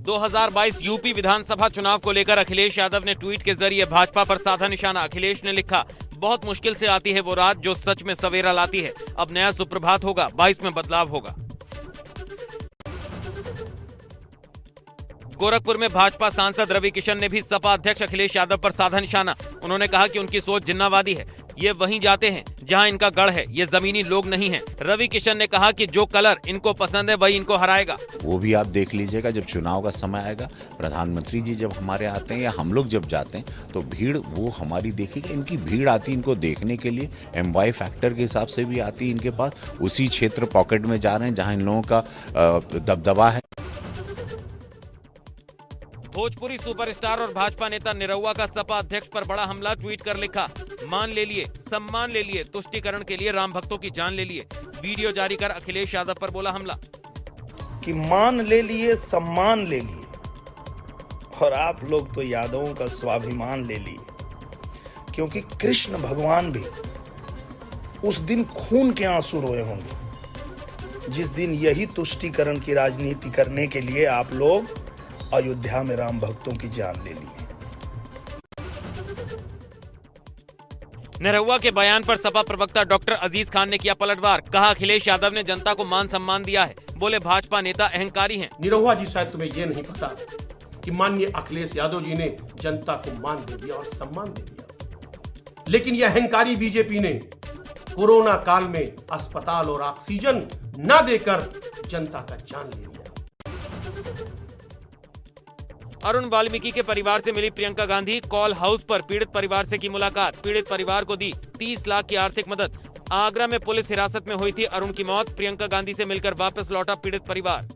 2022 UP विधानसभा चुनाव को लेकर अखिलेश यादव ने ट्वीट के जरिए भाजपा पर साधा निशाना। अखिलेश ने लिखा, बहुत मुश्किल से आती है वो रात जो सच में सवेरा लाती है। अब नया सुप्रभात होगा, 22 में बदलाव होगा। गोरखपुर में भाजपा सांसद रवि किशन ने भी सपा अध्यक्ष अखिलेश यादव पर साधा निशाना। उन्होंने कहा कि उनकी सोच जिन्नावादी है, ये वहीं जाते हैं जहां इनका गढ़ है, ये जमीनी लोग नहीं हैं। रवि किशन ने कहा कि जो कलर इनको पसंद है वही इनको हराएगा। वो भी आप देख लीजिएगा, जब चुनाव का समय आएगा, प्रधानमंत्री जी जब हमारे आते हैं या हम लोग जब जाते हैं तो भीड़ वो हमारी देखिएगा, इनकी भीड़ आती है इनको देखने के लिए। MY फैक्टर के हिसाब से भी आती है इनके पास। उसी क्षेत्र पॉकेट में जा रहे हैं जहाँ इन लोगों का दबदबा है। भोजपुरी सुपरस्टार और भाजपा नेता निरहुआ का सपा अध्यक्ष पर बड़ा हमला। ट्वीट कर लिखा, मान ले लिए, सम्मान ले लिए, तुष्टीकरण के लिए राम भक्तों की जान ले लिए। वीडियो जारी कर अखिलेश यादव पर बोला हमला कि मान ले लिए, सम्मान ले लिए, और आप लोग तो यादवों का स्वाभिमान ले लिए, क्योंकि कृष्ण भगवान भी उस दिन खून के आंसू रोए होंगे जिस दिन यही तुष्टीकरण की राजनीति करने के लिए आप लोग अयोध्या में राम भक्तों की जान ले ली है। निरहुआ के बयान पर सपा प्रवक्ता डॉक्टर अजीज खान ने किया पलटवार। कहा, अखिलेश यादव ने जनता को मान सम्मान दिया है। बोले, भाजपा नेता अहंकारी हैं। निरहुआ जी, शायद तुम्हें ये नहीं पता कि माननीय अखिलेश यादव जी ने जनता को मान दे दिया और सम्मान दे दिया, लेकिन यह अहंकारी बीजेपी ने कोरोना काल में अस्पताल और ऑक्सीजन न देकर जनता का जान ले लिया। अरुण वाल्मीकि के परिवार से मिली प्रियंका गांधी। कॉल हाउस पर पीड़ित परिवार से की मुलाकात। पीड़ित परिवार को दी 30 लाख की आर्थिक मदद। आगरा में पुलिस हिरासत में हुई थी अरुण की मौत। प्रियंका गांधी से मिलकर वापस लौटा पीड़ित परिवार।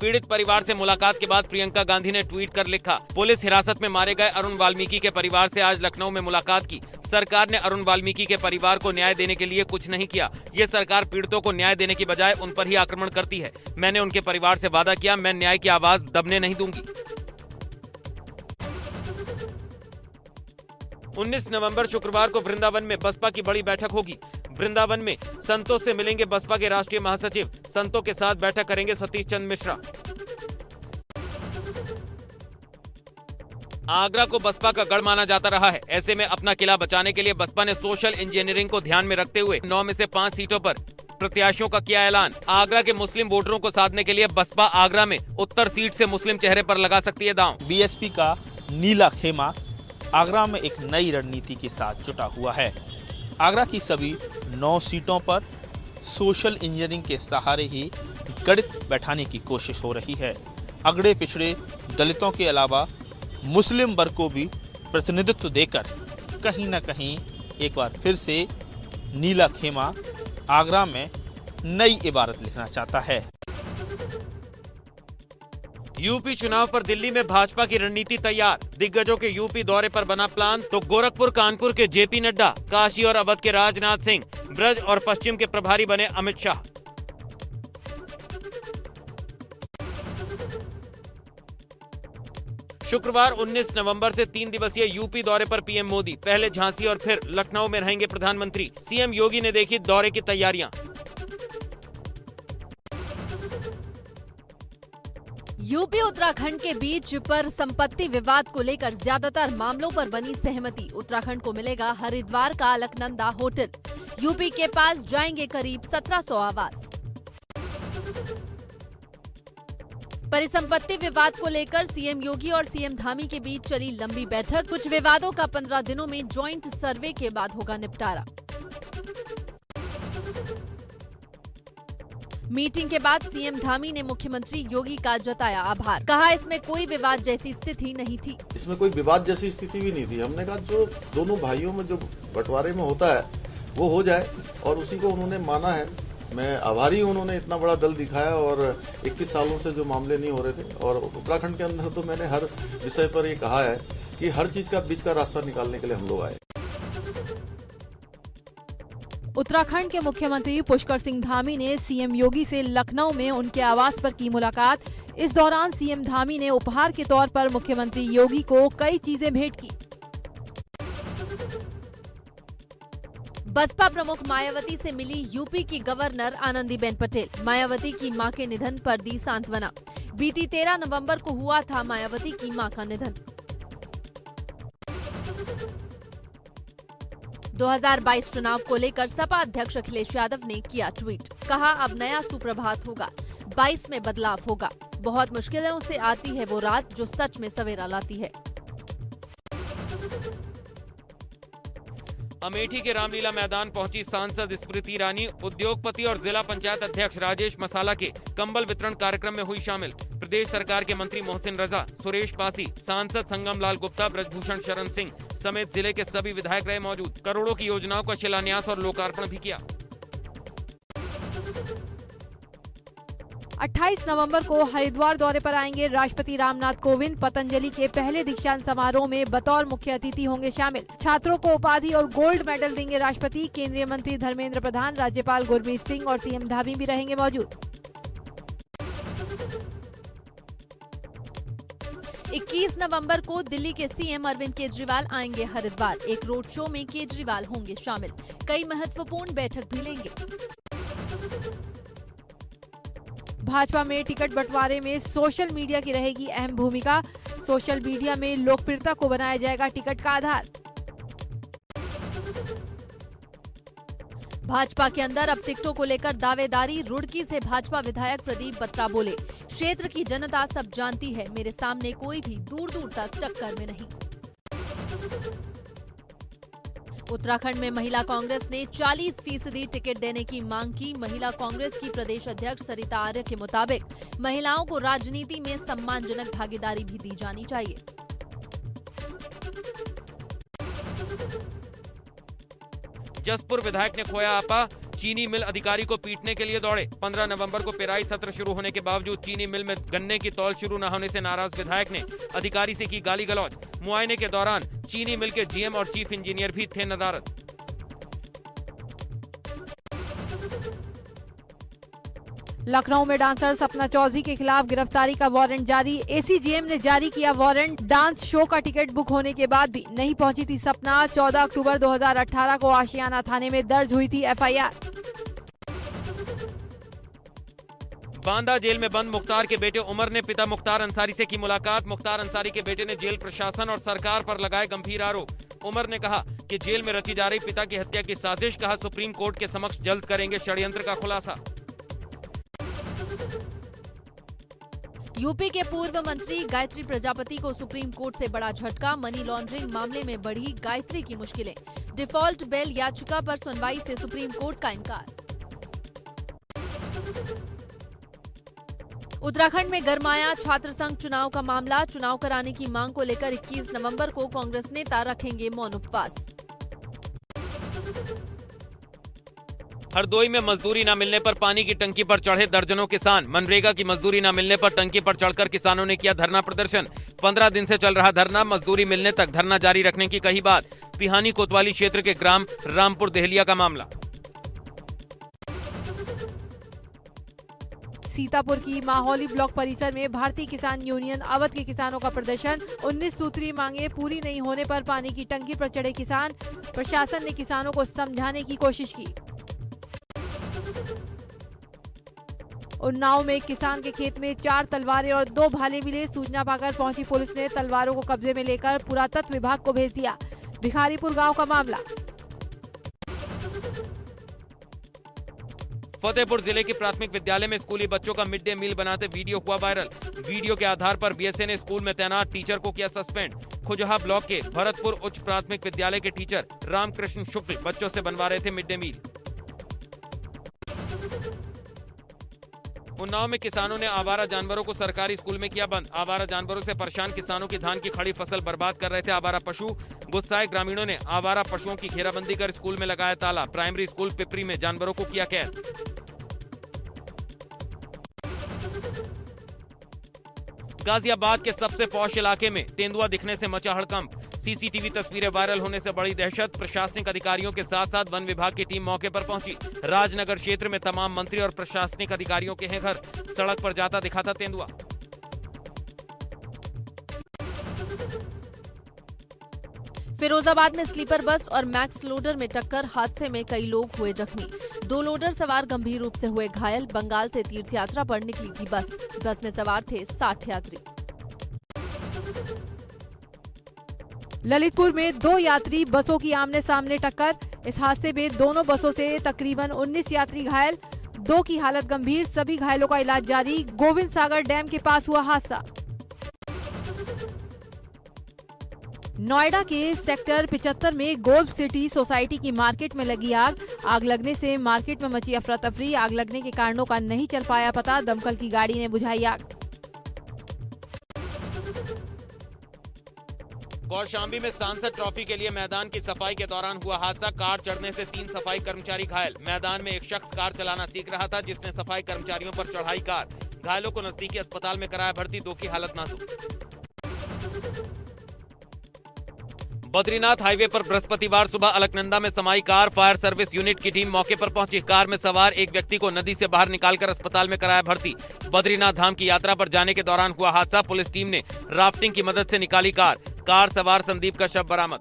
पीड़ित परिवार से मुलाकात के बाद प्रियंका गांधी ने ट्वीट कर लिखा, पुलिस हिरासत में मारे गए अरुण वाल्मीकि के परिवार से आज लखनऊ में मुलाकात की। सरकार ने अरुण वाल्मीकि के परिवार को न्याय देने के लिए कुछ नहीं किया। ये सरकार पीड़ितों को न्याय देने की बजाय उन पर ही आक्रमण करती है। मैंने उनके परिवार से वादा किया, मैं न्याय की आवाज दबने नहीं दूंगी। 19 नवंबर शुक्रवार को वृंदावन में बसपा की बड़ी बैठक होगी। वृंदावन में संतों से मिलेंगे बसपा के राष्ट्रीय महासचिव। संतों के साथ बैठक करेंगे सतीश चंद्र मिश्रा। आगरा को बसपा का गढ़ माना जाता रहा है। ऐसे में अपना किला बचाने के लिए बसपा ने सोशल इंजीनियरिंग को ध्यान में रखते हुए 9 में से 5 सीटों पर प्रत्याशियों का किया ऐलान। आगरा के मुस्लिम वोटरों को साधने के लिए बसपा आगरा में उत्तर सीट से मुस्लिम चेहरे पर लगा सकती है दांव। बीएसपी का नीला खेमा आगरा में एक नई रणनीति के साथ जुटा हुआ है। आगरा की सभी 9 सीटों पर सोशल इंजीनियरिंग के सहारे ही गणित बैठाने की कोशिश हो रही है। अगड़े पिछड़े दलितों के अलावा मुस्लिम वर्ग को भी प्रतिनिधित्व देकर कहीं न कहीं एक बार फिर से नीला खेमा आगरा में नई इबारत लिखना चाहता है। यूपी चुनाव पर दिल्ली में भाजपा की रणनीति तैयार। दिग्गजों के यूपी दौरे पर बना प्लान तो गोरखपुर कानपुर के जेपी नड्डा, काशी और अवध के राजनाथ सिंह, ब्रज और पश्चिम के प्रभारी बने अमित शाह। शुक्रवार 19 नवंबर से 3 दिवसीय यूपी दौरे पर पीएम मोदी। पहले झांसी और फिर लखनऊ में रहेंगे प्रधानमंत्री। सीएम योगी ने देखी दौरे की तैयारियां। यूपी उत्तराखंड के बीच पर संपत्ति विवाद को लेकर ज्यादातर मामलों पर बनी सहमति। उत्तराखंड को मिलेगा हरिद्वार का अलकनंदा होटल। यूपी के पास जाएंगे करीब 1700 आवास। परिसंपत्ति विवाद को लेकर सीएम योगी और सीएम धामी के बीच चली लंबी बैठक। कुछ विवादों का 15 दिनों में ज्वाइंट सर्वे के बाद होगा निपटारा। मीटिंग के बाद सीएम धामी ने मुख्यमंत्री योगी का जताया आभार। कहा, इसमें कोई विवाद जैसी स्थिति नहीं थी। इसमें कोई विवाद जैसी स्थिति भी नहीं थी। हमने कहा जो दोनों भाइयों में जो बंटवारे में होता है वो हो जाए, और उसी को उन्होंने माना है। मैं आभारी हूं, उन्होंने इतना बड़ा दल दिखाया और 21 सालों से जो मामले नहीं हो रहे थे। और उत्तराखंड के अंदर तो मैंने हर विषय पर ये कहा है कि हर चीज का बीच का रास्ता निकालने के लिए हम लोग आए। उत्तराखंड के मुख्यमंत्री पुष्कर सिंह धामी ने सीएम योगी से लखनऊ में उनके आवास पर की मुलाकात। इस दौरान सीएम धामी ने उपहार के तौर पर मुख्यमंत्री योगी को कई चीजें भेंट की। बसपा प्रमुख मायावती से मिली यूपी की गवर्नर आनंदीबेन पटेल। मायावती की मां के निधन पर दी सांत्वना। बीती 13 नवंबर को हुआ था मायावती की मां का निधन। 2022 चुनाव को लेकर सपा अध्यक्ष अखिलेश यादव ने किया ट्वीट। कहा, अब नया सुप्रभात होगा, 22 में बदलाव होगा। बहुत मुश्किलों से आती है वो रात जो सच में सवेरा लाती है। अमेठी के रामलीला मैदान पहुंची सांसद स्मृति ईरानी। उद्योगपति और जिला पंचायत अध्यक्ष राजेश मसाला के कंबल वितरण कार्यक्रम में हुई शामिल। प्रदेश सरकार के मंत्री मोहसिन रजा, सुरेश पासी, सांसद संगम लाल गुप्ता, ब्रजभूषण शरण सिंह समेत जिले के सभी विधायक रहे मौजूद। करोड़ों की योजनाओं का शिलान्यास और लोकार्पण भी किया। 28 नवंबर को हरिद्वार दौरे पर आएंगे राष्ट्रपति रामनाथ कोविंद। पतंजलि के पहले दीक्षांत समारोह में बतौर मुख्य अतिथि होंगे शामिल। छात्रों को उपाधि और गोल्ड मेडल देंगे राष्ट्रपति। केंद्रीय मंत्री धर्मेंद्र प्रधान, राज्यपाल गुरमीत सिंह और सीएम धामी भी रहेंगे मौजूद। 21 नवंबर को दिल्ली के सीएम अरविंद केजरीवाल आएंगे हरिद्वार। एक रोड शो में केजरीवाल होंगे शामिल। कई महत्वपूर्ण बैठक भी लेंगे। भाजपा में टिकट बंटवारे में सोशल मीडिया की रहेगी अहम भूमिका। सोशल मीडिया में लोकप्रियता को बनाया जाएगा टिकट का आधार। भाजपा के अंदर अब टिकटों को लेकर दावेदारी। रुड़की से भाजपा विधायक प्रदीप बत्रा बोले, क्षेत्र की जनता सब जानती है, मेरे सामने कोई भी दूर दूर तक टक्कर में नहीं। उत्तराखंड में महिला कांग्रेस ने 40% टिकट देने की मांग की। महिला कांग्रेस की प्रदेश अध्यक्ष सरिता आर्य के मुताबिक महिलाओं को राजनीति में सम्मानजनक भागीदारी भी दी जानी चाहिए। जसपुर विधायक ने खोया आपा। चीनी मिल अधिकारी को पीटने के लिए दौड़े। 15 नवंबर को पेराई सत्र शुरू होने के बावजूद चीनी मिल में गन्ने की तौल शुरू न होने से नाराज विधायक ने अधिकारी से की गाली गलौज। मुआयने के दौरान चीनी मिल के जीएम और चीफ इंजीनियर भी थे नदारद। लखनऊ में डांसर सपना चौधरी के खिलाफ गिरफ्तारी का वारंट जारी। एसीजेएम ने जारी किया वारंट। डांस शो का टिकट बुक होने के बाद भी नहीं पहुंची थी सपना। 14 अक्टूबर 2018 को आशियाना थाने में दर्ज हुई थी एफआईआर। बांदा जेल में बंद मुख्तार के बेटे उमर ने पिता मुख्तार अंसारी से की मुलाकात। मुख्तार अंसारी के बेटे ने जेल प्रशासन और सरकार पर लगाए गंभीर आरोप। उमर ने कहा कि जेल में रची जा रही पिता की हत्या की साजिश। कहा, सुप्रीम कोर्ट के समक्ष जल्द करेंगे षड्यंत्र का खुलासा। यूपी के पूर्व मंत्री गायत्री प्रजापति को सुप्रीम कोर्ट से बड़ा झटका। मनी लॉन्ड्रिंग मामले में बढ़ी गायत्री की मुश्किलें। डिफॉल्ट बेल याचिका पर सुनवाई से सुप्रीम कोर्ट का इनकार। उत्तराखंड में गरमाया छात्र संघ चुनाव का मामला। चुनाव कराने की मांग को लेकर 21 नवंबर को कांग्रेस नेता रखेंगे मौन उपवास। हरदोई में मजदूरी न मिलने पर पानी की टंकी पर चढ़े दर्जनों किसान। मनरेगा की मजदूरी न मिलने पर टंकी पर चढ़कर किसानों ने किया धरना प्रदर्शन। 15 दिन से चल रहा धरना, मजदूरी मिलने तक धरना जारी रखने की कही बात। पिहानी कोतवाली क्षेत्र के ग्राम रामपुर देहलिया का मामला। सीतापुर की माहौली ब्लॉक परिसर में भारतीय किसान यूनियन अवध के किसानों का प्रदर्शन। 19 सूत्री मांगे पूरी नहीं होने पर पानी की टंकी पर चढ़े किसान। प्रशासन ने किसानों को समझाने की कोशिश की। उन्नाव में एक किसान के खेत में 4 तलवारें और 2 भाले मिले। सूचना पाकर पहुंची पुलिस ने तलवारों को कब्जे में लेकर पुरातत्व विभाग को भेज दिया। भिखारीपुर गांव का मामला। फतेहपुर जिले के प्राथमिक विद्यालय में स्कूली बच्चों का मिड डे मील बनाते वीडियो हुआ वायरल। वीडियो के आधार पर बीएसए ने स्कूल में तैनात टीचर को किया सस्पेंड। खुजहा ब्लॉक के भरतपुर उच्च प्राथमिक विद्यालय के टीचर रामकृष्ण शुक्ल बच्चों से बनवा रहे थे मिड डे मील। उन्नाव में किसानों ने आवारा जानवरों को सरकारी स्कूल में किया बंद। आवारा जानवरों से परेशान किसानों की धान की खड़ी फसल बर्बाद कर रहे थे आवारा पशु। गुस्साए ग्रामीणों ने आवारा पशुओं की घेराबंदी कर स्कूल में लगाया ताला। प्राइमरी स्कूल पिपरी में जानवरों को किया कैद। गाजियाबाद के सबसे पौष इलाके में तेंदुआ दिखने से मचा हड़कंप। सीसीटीवी तस्वीरें वायरल होने से बड़ी दहशत। प्रशासनिक अधिकारियों के साथ साथ वन विभाग की टीम मौके पर पहुंची। राजनगर क्षेत्र में तमाम मंत्री और प्रशासनिक अधिकारियों के हैं घर। सड़क पर जाता दिखा था तेंदुआ। फिरोजाबाद में स्लीपर बस और मैक्स लोडर में टक्कर, हादसे में कई लोग हुए जख्मी। 2 लोडर सवार गंभीर रूप से हुए घायल। बंगाल से तीर्थ यात्रा पर निकली थी बस में सवार थे 60 यात्री। ललितपुर में 2 यात्री बसों की आमने सामने टक्कर। इस हादसे में दोनों बसों से तकरीबन 19 यात्री घायल। 2 की हालत गंभीर, सभी घायलों का इलाज जारी। गोविंद सागर डैम के पास हुआ हादसा। नोएडा के सेक्टर 75 में गोल्फ सिटी सोसाइटी की मार्केट में लगी आग लगने से मार्केट में मची अफरा तफरी। आग लगने के कारणों का नहीं चल पाया पता, दमकल की गाड़ी ने बुझाई आग। कौशाम्बी में सांसद ट्रॉफी के लिए मैदान की सफाई के दौरान हुआ हादसा। कार चढ़ने से 3 सफाई कर्मचारी घायल। मैदान में एक शख्स कार चलाना सीख रहा था, जिसने सफाई कर्मचारियों पर चढ़ाई कार। घायलों को नजदीकी अस्पताल में कराया भर्ती, 2 की हालत नाजुक। बद्रीनाथ हाईवे पर बृहस्पतिवार सुबह अलकनंदा में समाई कार। फायर सर्विस यूनिट की टीम मौके पर पहुंची। कार में सवार एक व्यक्ति को नदी से बाहर निकालकर अस्पताल में कराया भर्ती। बद्रीनाथ धाम की यात्रा पर जाने के दौरान हुआ हादसा। पुलिस टीम ने राफ्टिंग की मदद से निकाली कार सवार संदीप का शव बरामद।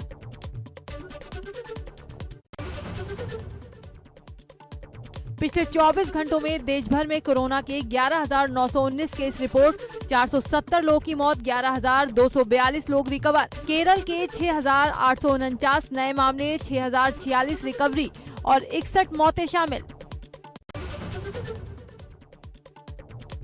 पिछले 24 घंटों में देश भर में कोरोना के 11,919 केस रिपोर्ट। 470 लोगों की मौत, 11,242 लोग रिकवर। केरल के 6,849 नए मामले, 6,046 रिकवरी और 61 मौतें शामिल।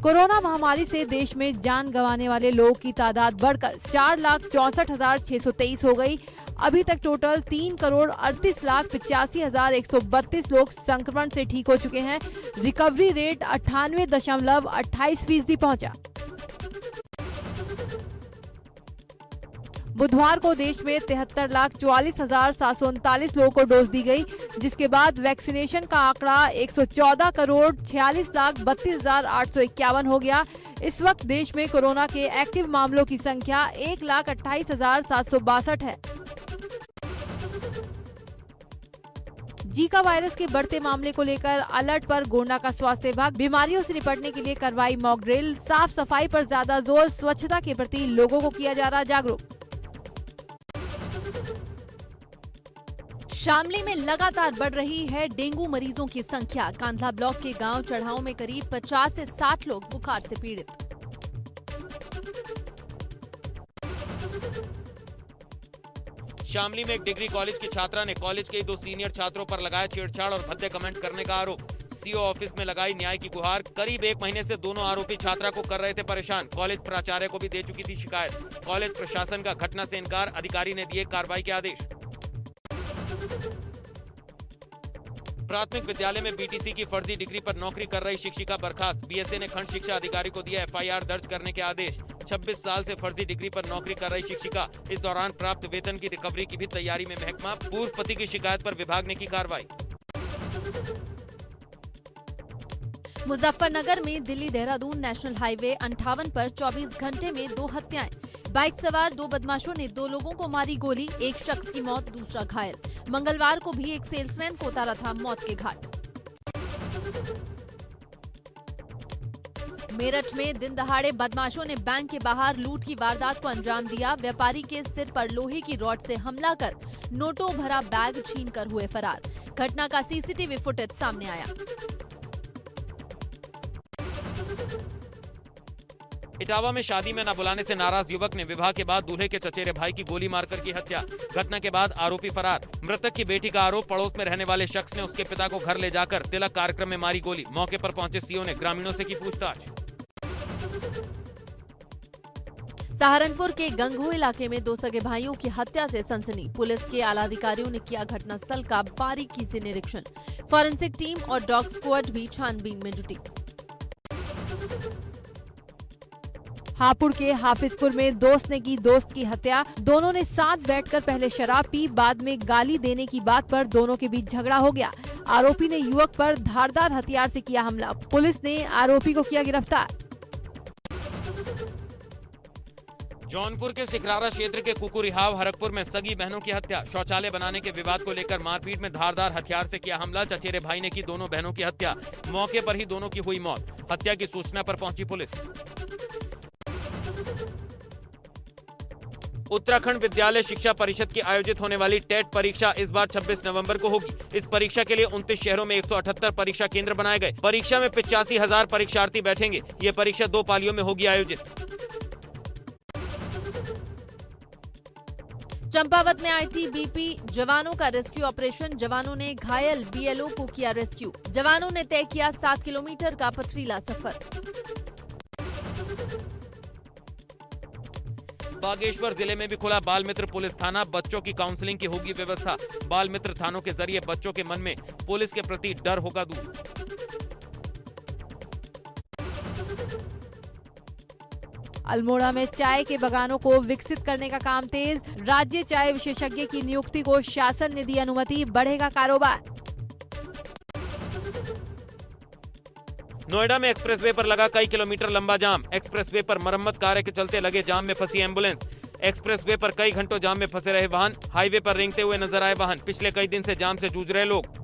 कोरोना महामारी से देश में जान गंवाने वाले लोगों की तादाद बढ़कर 4,64,623 हो गई। अभी तक टोटल 3,38,85,132 लोग संक्रमण से ठीक हो चुके हैं। रिकवरी रेट 98.28% पहुंचा। बुधवार को देश में 73,44,739 लोगों को डोज दी गई, जिसके बाद वैक्सीनेशन का आंकड़ा 114,46,32,851 हो गया। इस वक्त देश में कोरोना के एक्टिव मामलों की संख्या 1,28,762 है। जीका वायरस के बढ़ते मामले को लेकर अलर्ट पर गोंडा का स्वास्थ्य विभाग। बीमारियों से निपटने के लिए करवाई मॉक ड्रिल। साफ सफाई पर ज्यादा जोर, स्वच्छता के प्रति लोगों को किया जा रहा जागरूक। शामली में लगातार बढ़ रही है डेंगू मरीजों की संख्या। कांधला ब्लॉक के गांव चढ़ाव में करीब 50 से 60 लोग बुखार से पीड़ित। शामली में एक डिग्री कॉलेज की छात्रा ने कॉलेज के 2 सीनियर छात्रों पर लगाया छेड़छाड़ और भद्दे कमेंट करने का आरोप। सीओ ऑफिस में लगाई न्याय की गुहार। करीब 1 महीने से दोनों आरोपी छात्रा को कर रहे थे परेशान। कॉलेज प्राचार्य को भी दे चुकी थी शिकायत। कॉलेज प्रशासन का घटना से इनकार, अधिकारी ने दिए कार्रवाई के आदेश। प्राथमिक विद्यालय में बीटीसी की फर्जी डिग्री पर नौकरी कर रही शिक्षिका बर्खास्त। बीएसए ने खंड शिक्षा अधिकारी को दिया एफआईआर दर्ज करने के आदेश। 26 साल से फर्जी डिग्री पर नौकरी कर रही शिक्षिका, इस दौरान प्राप्त वेतन की रिकवरी की भी तैयारी में महकमा। पूर्व पति की शिकायत पर विभाग ने की कार्रवाई। मुजफ्फरनगर में दिल्ली देहरादून नेशनल हाईवे 58 पर 24 घंटे में 2 हत्याएं। बाइक सवार 2 बदमाशों ने 2 लोगों को मारी गोली। एक शख्स की मौत, दूसरा घायल। मंगलवार को भी एक सेल्समैन को उतारा था मौत के घाट। मेरठ में दिन दहाड़े बदमाशों ने बैंक के बाहर लूट की वारदात को अंजाम दिया। व्यापारी के सिर पर लोहे की रॉड से हमला कर नोटों भरा बैग छीनकर हुए फरार। घटना का सीसीटीवी फुटेज सामने आया। इटावा में शादी में न बुलाने से नाराज युवक ने विवाह के बाद दूल्हे के चचेरे भाई की गोली मारकर की हत्या। घटना के बाद आरोपी फरार। मृतक की बेटी का आरोप, पड़ोस में रहने वाले शख्स ने उसके पिता को घर ले जाकर तिलक कार्यक्रम में मारी गोली। मौके पर पहुंचे सीओ ने ग्रामीणों से की पूछताछ। सहारनपुर के गंगो इलाके में 2 सगे भाइयों की हत्या से सनसनी। पुलिस के आला अधिकारियों ने किया घटनास्थल का बारीकी से निरीक्षण। फॉरेंसिक टीम और डॉग स्क्वाड भी छानबीन में जुटी। हापुड़ के हाफिजपुर में दोस्त ने की दोस्त की हत्या। दोनों ने साथ बैठकर पहले शराब पी, बाद में गाली देने की बात पर दोनों के बीच झगड़ा हो गया। आरोपी ने युवक पर धारदार हथियार से किया हमला। पुलिस ने आरोपी को किया गिरफ्तार। जौनपुर के सिकरारा क्षेत्र के कुकुरिहाव हरकपुर में सगी बहनों की हत्या। शौचालय बनाने के विवाद को लेकर मारपीट में धारदार हथियार से किया हमला। चचेरे भाई ने की दोनों बहनों की हत्या। मौके पर ही दोनों की हुई मौत। हत्या की सूचना पर पहुंची पुलिस। उत्तराखंड विद्यालय शिक्षा परिषद की आयोजित होने वाली टेट परीक्षा इस बार 26 नवंबर को होगी। इस परीक्षा के लिए 29 शहरों में 178 परीक्षा केंद्र बनाए गए। परीक्षा में 85,000 परीक्षार्थी बैठेंगे। ये परीक्षा 2 पालियों में होगी आयोजित। चंपावत में आईटीबीपी जवानों का रेस्क्यू ऑपरेशन। जवानों ने घायल बीएलओ को किया रेस्क्यू। जवानों ने तय किया 7 किलोमीटर का पथरीला सफर। बागेश्वर जिले में भी खुला बाल मित्र पुलिस थाना। बच्चों की काउंसलिंग की होगी व्यवस्था। बाल मित्र थानों के जरिए बच्चों के मन में पुलिस के प्रति डर होगा दूर। अल्मोड़ा में चाय के बागानों को विकसित करने का काम तेज। राज्य चाय विशेषज्ञ की नियुक्ति को शासन ने दी अनुमति। बढ़ेगा कारोबार। नोएडा में एक्सप्रेसवे पर लगा कई किलोमीटर लंबा जाम। एक्सप्रेसवे पर मरम्मत कार्य के चलते लगे जाम में फंसी एम्बुलेंस। एक्सप्रेसवे पर कई घंटों जाम में फंसे रहे वाहन। हाईवे पर रेंगते हुए नजर आए वाहन। पिछले कई दिन से जाम से जूझ रहे लोग।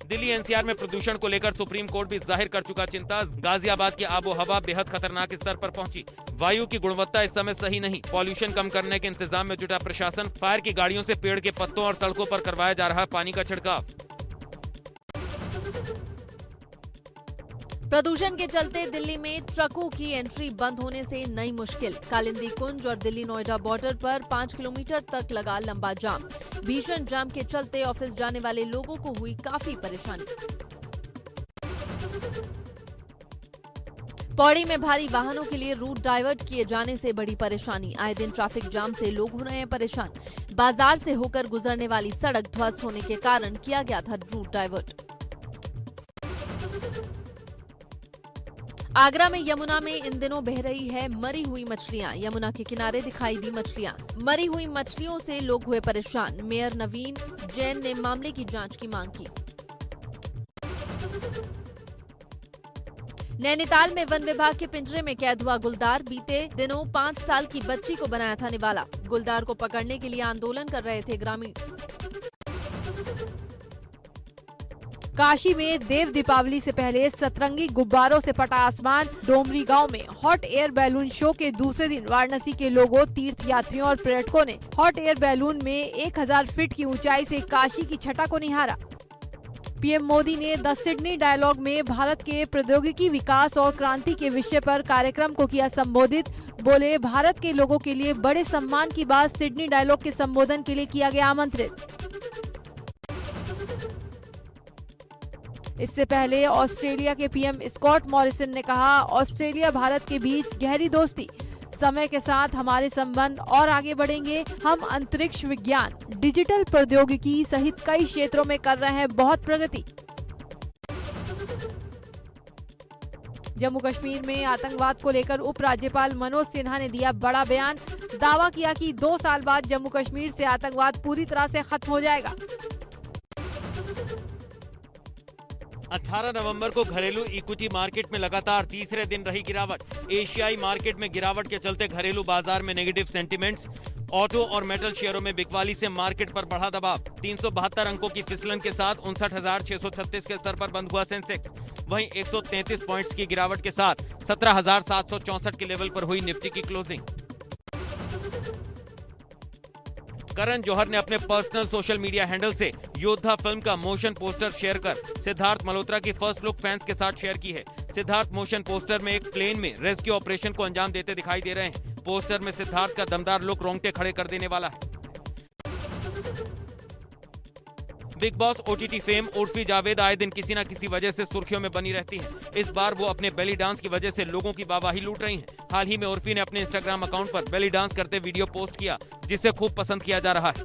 दिल्ली एनसीआर में प्रदूषण को लेकर सुप्रीम कोर्ट भी जाहिर कर चुका चिंता। गाजियाबाद की आबो हवा बेहद खतरनाक स्तर पर पहुंची। वायु की गुणवत्ता इस समय सही नहीं। पॉल्यूशन कम करने के इंतजाम में जुटा प्रशासन। फायर की गाड़ियों से पेड़ के पत्तों और सड़कों पर करवाया जा रहा पानी का छिड़काव। प्रदूषण के चलते दिल्ली में ट्रकों की एंट्री बंद होने से नई मुश्किल। कालिंदी कुंज और दिल्ली नोएडा बॉर्डर पर 5 किलोमीटर तक लगा लंबा जाम। भीषण जाम के चलते ऑफिस जाने वाले लोगों को हुई काफी परेशानी। पौड़ी में भारी वाहनों के लिए रूट डाइवर्ट किए जाने से बड़ी परेशानी। आए दिन ट्रैफिक जाम से लोग हो रहे हैं परेशान। बाजार से होकर गुजरने वाली सड़क ध्वस्त होने के कारण किया गया था रूट डाइवर्ट। आगरा में यमुना में इन दिनों बह रही है मरी हुई मछलियां। यमुना के किनारे दिखाई दी मछलियां। मरी हुई मछलियों से लोग हुए परेशान। मेयर नवीन जैन ने मामले की जांच की मांग की। नैनीताल में वन विभाग के पिंजरे में कैद हुआ गुलदार। बीते दिनों 5 साल की बच्ची को बनाया था निवाला। गुलदार को पकड़ने के लिए आंदोलन कर रहे थे ग्रामीण। काशी में देव दीपावली से पहले सतरंगी गुब्बारों से पटा आसमान। डोमरी गांव में हॉट एयर बैलून शो के दूसरे दिन वाराणसी के लोगों, तीर्थ यात्रियों और पर्यटकों ने हॉट एयर बैलून में 1000 फीट की ऊंचाई से काशी की छटा को निहारा। पीएम मोदी ने द सिडनी डायलॉग में भारत के प्रौद्योगिकी विकास और क्रांति के विषय पर कार्यक्रम को किया संबोधित। बोले, भारत के लोगों के लिए बड़े सम्मान की बात सिडनी डायलॉग के संबोधन के लिए किया गया आमंत्रित। इससे पहले ऑस्ट्रेलिया के पीएम स्कॉट मॉरिसन ने कहा, ऑस्ट्रेलिया भारत के बीच गहरी दोस्ती। समय के साथ हमारे संबंध और आगे बढ़ेंगे। हम अंतरिक्ष विज्ञान, डिजिटल प्रौद्योगिकी सहित कई क्षेत्रों में कर रहे हैं बहुत प्रगति। जम्मू कश्मीर में आतंकवाद को लेकर उपराज्यपाल मनोज सिन्हा ने दिया बड़ा बयान। दावा किया कि 2 साल बाद जम्मू कश्मीर से आतंकवाद पूरी तरह से खत्म हो जाएगा। 18 नवंबर को घरेलू इक्विटी मार्केट में लगातार तीसरे दिन रही गिरावट। एशियाई मार्केट में गिरावट के चलते घरेलू बाजार में नेगेटिव सेंटीमेंट्स। ऑटो और मेटल शेयरों में बिकवाली से मार्केट पर बढ़ा दबाव। 372 अंकों की फिसलन के साथ 59,636 के स्तर पर बंद हुआ सेंसेक्स। वहीं 133 पॉइंट्स की गिरावट के साथ 17,764 के लेवल पर हुई निफ्टी की क्लोजिंग। करण जौहर ने अपने पर्सनल सोशल मीडिया हैंडल से योद्धा फिल्म का मोशन पोस्टर शेयर कर सिद्धार्थ मल्होत्रा की फर्स्ट लुक फैंस के साथ शेयर की है। सिद्धार्थ मोशन पोस्टर में एक प्लेन में रेस्क्यू ऑपरेशन को अंजाम देते दिखाई दे रहे हैं। पोस्टर में सिद्धार्थ का दमदार लुक रोंगटे खड़े कर देने वाला है। Big boss OTT fame Urfi Javed आए दिन किसी न किसी वजह से सुर्खियों में बनी रहती हैं। इस बार वो अपने बेली डांस की वजह से लोगों की वाहवाही लूट रही हैं। हाल ही में उर्फी ने अपने इंस्टाग्राम अकाउंट पर बेली डांस करते वीडियो पोस्ट किया, जिसे खूब पसंद किया जा रहा है।